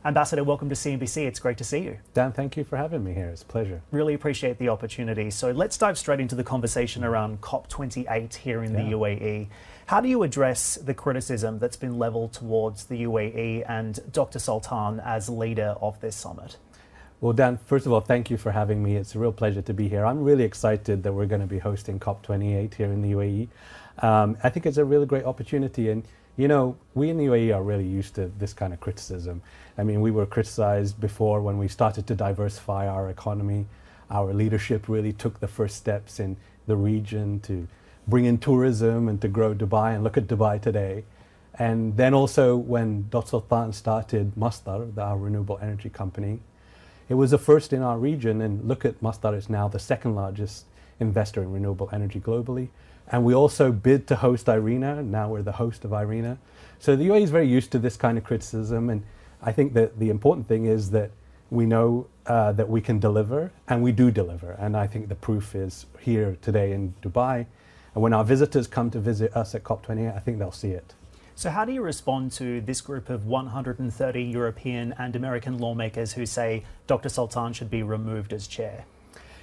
Ambassador, welcome to CNBC. It's great to see you. Dan, thank you for having me here. It's a pleasure. Really appreciate the opportunity. So let's dive straight into the conversation around COP28 here in the UAE. How do you address the criticism that's been leveled towards the UAE and Dr. Sultan as leader of this summit? Well, Dan, first of all, thank you for having me. It's a real pleasure to be here. I'm really excited that we're going to be hosting COP28 here in the UAE. I think it's a really great opportunity. And, you know, we in the UAE are really used to this kind of criticism. I mean, we were criticized before when we started to diversify our economy. Our leadership really took the first steps in the region to bring in tourism and to grow Dubai, and look at Dubai today. And then also when Dr. Sultan started Masdar, our renewable energy company, it was a first in our region, and look at Masdar, it's now the second largest investor in renewable energy globally. And we also bid to host IRENA, now we're the host of IRENA. So the UAE is very used to this kind of criticism, and I think that the important thing is that we know that we can deliver, and we do deliver. And I think the proof is here today in Dubai. And when our visitors come to visit us at COP28, I think they'll see it. So how do you respond to this group of 130 European and American lawmakers who say Dr. Sultan should be removed as chair?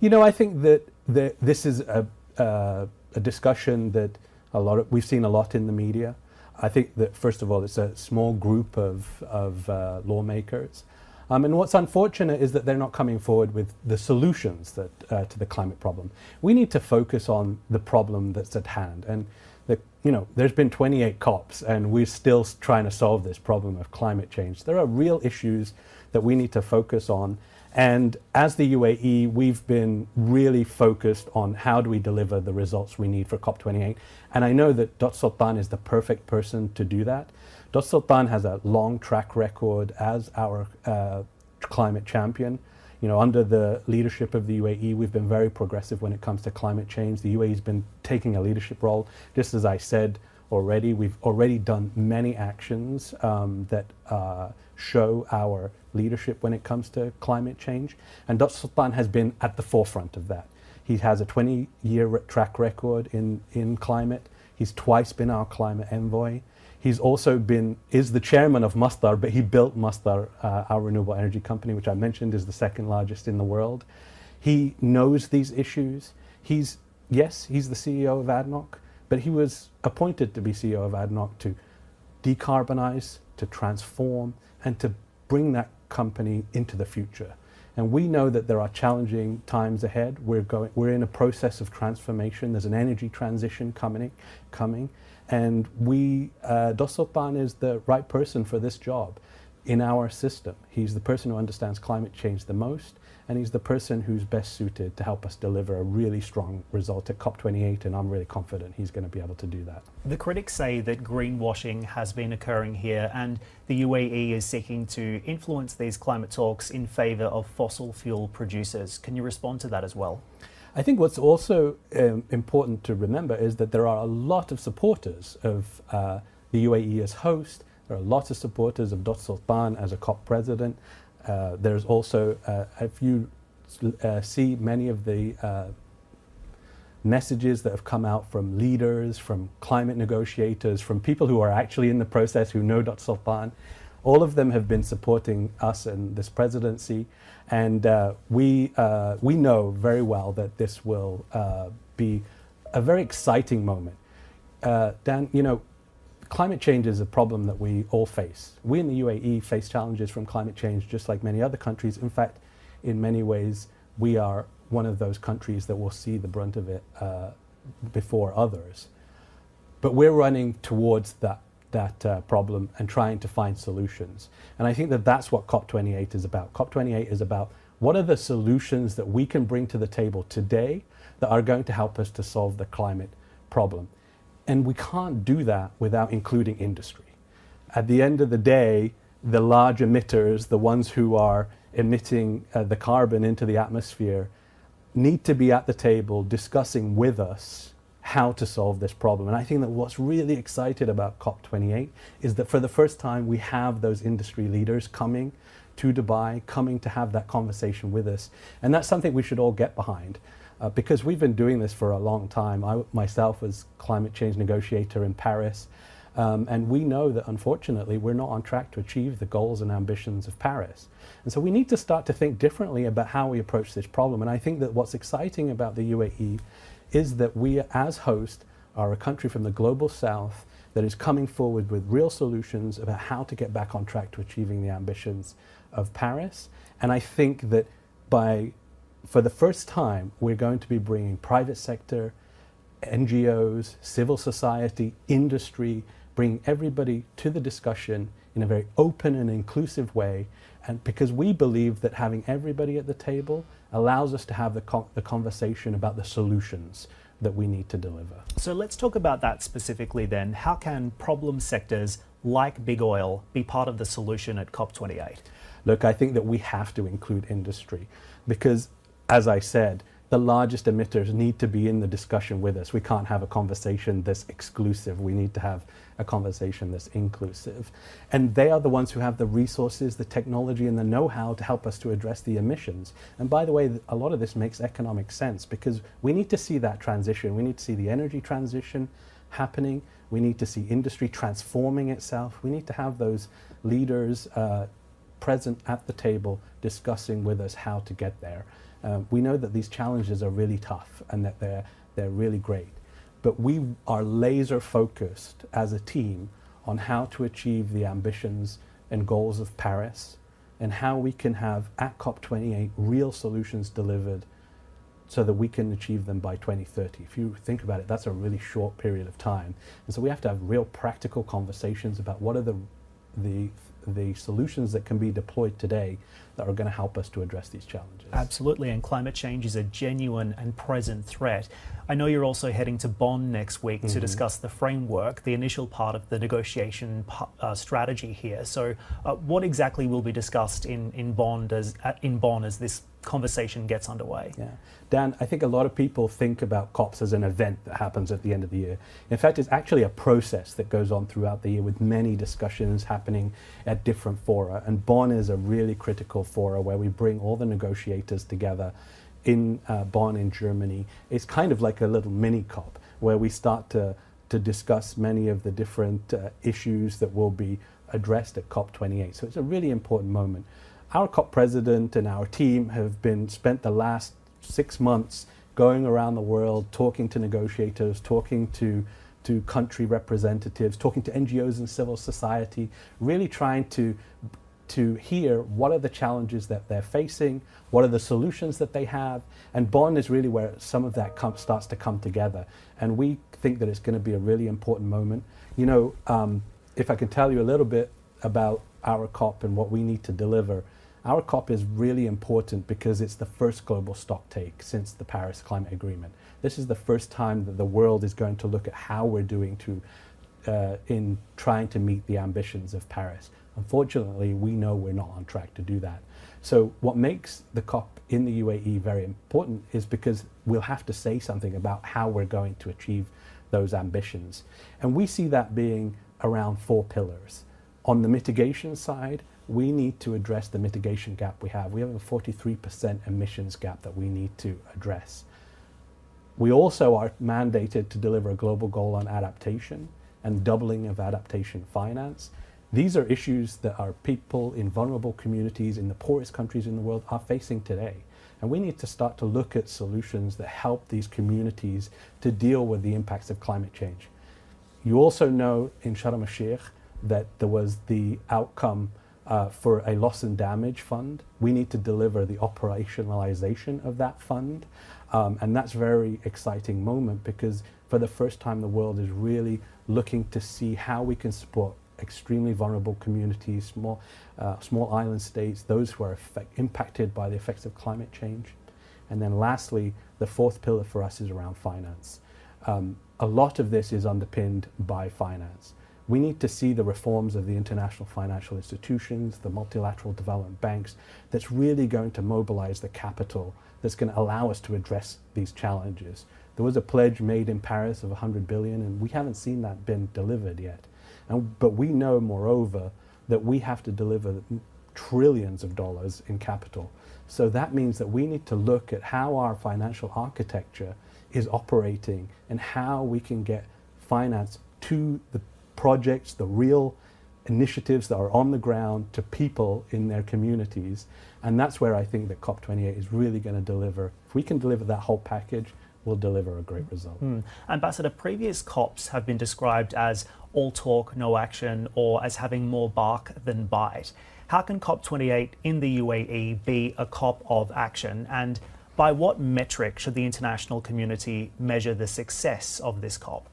You know, I think that this is a discussion that we've seen a lot in the media. I think that, first of all, it's a small group of lawmakers. And what's unfortunate is that they're not coming forward with the solutions that, to the climate problem. We need to focus on the problem that's at hand. And there's been 28 COPs, and we're still trying to solve this problem of climate change. There are real issues that we need to focus on. And as the UAE, we've been really focused on how do we deliver the results we need for COP28. And I know that Dr. Sultan is the perfect person to do that. Dr. Sultan has a long track record as our climate champion. You know, under the leadership of the UAE, we've been very progressive when it comes to climate change. The UAE's been taking a leadership role. Just as I said already, we've already done many actions that show our leadership when it comes to climate change. And Dr. Sultan has been at the forefront of that. He has a 20-year track record in climate. He's twice been our climate envoy. He's also is the chairman of Masdar, but he built Masdar, our renewable energy company, which I mentioned is the second largest in the world. He knows these issues. He's the CEO of ADNOC, but he was appointed to be CEO of ADNOC to decarbonize, to transform, and to bring that company into the future. And we know that there are challenging times ahead. We're in a process of transformation. There's an energy transition coming. And Dr. Sultan is the right person for this job in our system. He's the person who understands climate change the most, and he's the person who's best suited to help us deliver a really strong result at COP28, and I'm really confident he's going to be able to do that. The critics say that greenwashing has been occurring here, and the UAE is seeking to influence these climate talks in favour of fossil fuel producers. Can you respond to that as well? I think what's also important to remember is that there are a lot of supporters of the UAE as host. There are lots of supporters of Dr. Sultan as a COP president. There's also, if you see many of the messages that have come out from leaders, from climate negotiators, from people who are actually in the process, who know Dr. Sultan, all of them have been supporting us and this presidency. And we know very well that this will be a very exciting moment. Dan, you know, climate change is a problem that we all face. We in the UAE face challenges from climate change just like many other countries. In fact, in many ways, we are one of those countries that will see the brunt of it before others. But we're running towards that problem and trying to find solutions. And I think that that's what COP28 is about. COP28 is about what are the solutions that we can bring to the table today that are going to help us to solve the climate problem. And we can't do that without including industry. At the end of the day, the large emitters, the ones who are emitting the carbon into the atmosphere, need to be at the table discussing with us how to solve this problem. And I think that what's really exciting about COP28 is that for the first time we have those industry leaders coming to Dubai, coming to have that conversation with us. And that's something we should all get behind because we've been doing this for a long time. I myself was climate change negotiator in Paris. And we know that, unfortunately, we're not on track to achieve the goals and ambitions of Paris. And so we need to start to think differently about how we approach this problem. And I think that what's exciting about the UAE is that we, as host, are a country from the global south that is coming forward with real solutions about how to get back on track to achieving the ambitions of Paris. And I think that for the first time, we're going to be bringing private sector, NGOs, civil society, industry, bringing everybody to the discussion in a very open and inclusive way. And because we believe that having everybody at the table allows us to have the conversation about the solutions that we need to deliver. So let's talk about that specifically then. How can problem sectors like big oil be part of the solution at COP28? Look, I think that we have to include industry because, as I said, the largest emitters need to be in the discussion with us. We can't have a conversation that's exclusive. We need to have a conversation that's inclusive. And they are the ones who have the resources, the technology, and the know-how to help us to address the emissions. And by the way, a lot of this makes economic sense because we need to see that transition. We need to see the energy transition happening. We need to see industry transforming itself. We need to have those leaders present at the table discussing with us how to get there. We know that these challenges are really tough and that they're really great. But we are laser focused as a team on how to achieve the ambitions and goals of Paris and how we can have at COP28 real solutions delivered so that we can achieve them by 2030. If you think about it, that's a really short period of time. And so we have to have real practical conversations about what are the solutions that can be deployed today that are going to help us to address these challenges. Absolutely, and climate change is a genuine and present threat. I know you're also heading to Bonn next week to discuss the framework, the initial part of the negotiation strategy here. So what exactly will be discussed in Bonn as this conversation gets underway? Yeah. Dan, I think a lot of people think about COPs as an event that happens at the end of the year. In fact, it's actually a process that goes on throughout the year with many discussions happening at different fora. And Bonn is a really critical fora where we bring all the negotiators together in Bonn in Germany. It's kind of like a little mini COP where we start to discuss many of the different issues that will be addressed at COP28. So it's a really important moment. Our COP president and our team have spent the last 6 months going around the world, talking to negotiators, talking to country representatives, talking to NGOs and civil society, really trying to hear what are the challenges that they're facing, what are the solutions that they have, and Bonn is really where some of that starts to come together. And we think that it's going to be a really important moment. You know, if I can tell you a little bit about our COP and what we need to deliver, our COP is really important because it's the first global stocktake since the Paris Climate Agreement. This is the first time that the world is going to look at how we're doing in trying to meet the ambitions of Paris. Unfortunately, we know we're not on track to do that. So what makes the COP in the UAE very important is because we'll have to say something about how we're going to achieve those ambitions. And we see that being around 4 pillars. On the mitigation side, we need to address the mitigation gap we have. We have a 43% emissions gap that we need to address. We also are mandated to deliver a global goal on adaptation and doubling of adaptation finance. These are issues that our people in vulnerable communities in the poorest countries in the world are facing today. And we need to start to look at solutions that help these communities to deal with the impacts of climate change. You also know in Sharm el-Sheikh that there was the outcome for a loss and damage fund. We need to deliver the operationalization of that fund. And that's a very exciting moment because for the first time the world is really looking to see how we can support extremely vulnerable communities, small island states, those who are impacted by the effects of climate change. And then lastly, the 4th pillar for us is around finance. A lot of this is underpinned by finance. We need to see the reforms of the international financial institutions, the multilateral development banks, that's really going to mobilize the capital that's going to allow us to address these challenges. There was a pledge made in Paris of 100 billion, and we haven't seen that been delivered yet. But we know, moreover, that we have to deliver trillions of dollars in capital. So that means that we need to look at how our financial architecture is operating and how we can get finance to projects, the real initiatives that are on the ground to people in their communities. And that's where I think that COP28 is really going to deliver. If we can deliver that whole package, we'll deliver a great result. Ambassador, previous COPs have been described as all talk, no action, or as having more bark than bite. How can COP28 in the UAE be a COP of action? And by what metric should the international community measure the success of this COP?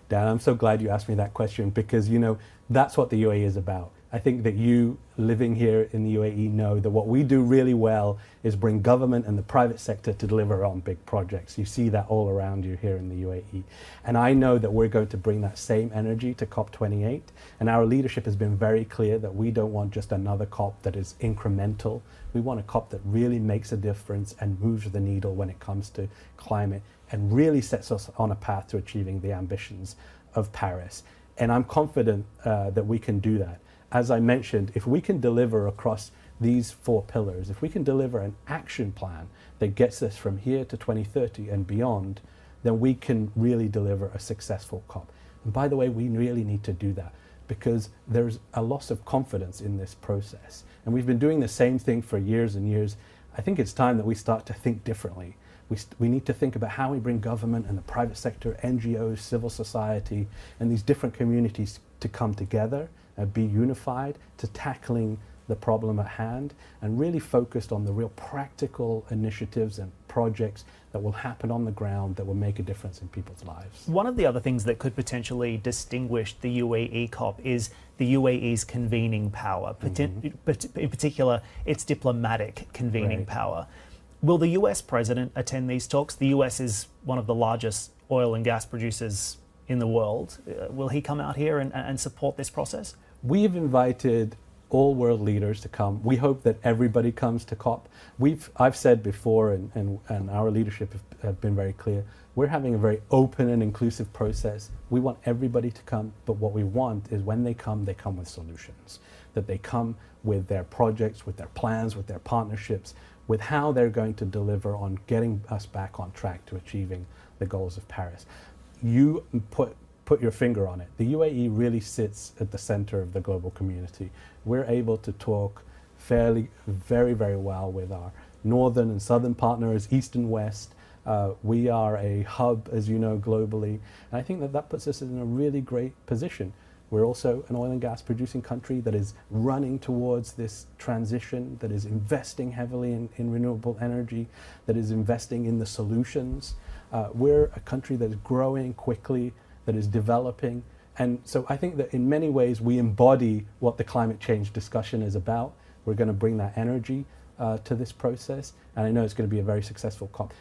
Dan, I'm so glad you asked me that question, because, you know, that's what the UAE is about. I think that you, living here in the UAE, know that what we do really well is bring government and the private sector to deliver on big projects. You see that all around you here in the UAE. And I know that we're going to bring that same energy to COP28. And our leadership has been very clear that we don't want just another COP that is incremental. We want a COP that really makes a difference and moves the needle when it comes to climate and really sets us on a path to achieving the ambitions of Paris. And I'm confident that we can do that. As I mentioned, if we can deliver across these 4 pillars, if we can deliver an action plan that gets us from here to 2030 and beyond, then we can really deliver a successful COP. And by the way, we really need to do that because there's a loss of confidence in this process. And we've been doing the same thing for years and years. I think it's time that we start to think differently. We need to think about how we bring government and the private sector, NGOs, civil society, and these different communities to come together and be unified to tackling the problem at hand and really focused on the real practical initiatives and projects that will happen on the ground that will make a difference in people's lives. One of the other things that could potentially distinguish the UAE COP is the UAE's convening power, in particular its diplomatic convening power. Will the US president attend these talks? The US is one of the largest oil and gas producers in the world. Will he come out here and support this process? We've invited all world leaders to come. We hope that everybody comes to COP. I've said before, and our leadership have been very clear, we're having a very open and inclusive process. We want everybody to come, but what we want is when they come with solutions. That they come with their projects, with their plans, with their partnerships, with how they're going to deliver on getting us back on track to achieving the goals of Paris. You put your finger on it. The UAE really sits at the center of the global community. We're able to talk very, very well with our northern and southern partners, east and west. We are a hub, as you know, globally. And I think that puts us in a really great position. We're also an oil and gas producing country that is running towards this transition, that is investing heavily in renewable energy, that is investing in the solutions. We're a country that is growing quickly, that is developing. And so I think that in many ways we embody what the climate change discussion is about. We're going to bring that energy to this process. And I know it's going to be a very successful COP.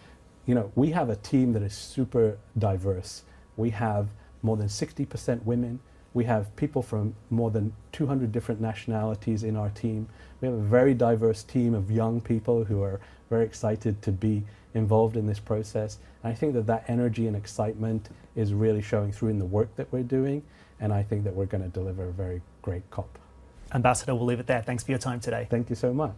You know, we have a team that is super diverse. We have more than 60% women. We have people from more than 200 different nationalities in our team. We have a very diverse team of young people who are very excited to be involved in this process. And I think that energy and excitement is really showing through in the work that we're doing. And I think that we're going to deliver a very great COP. Ambassador, we'll leave it there. Thanks for your time today. Thank you so much.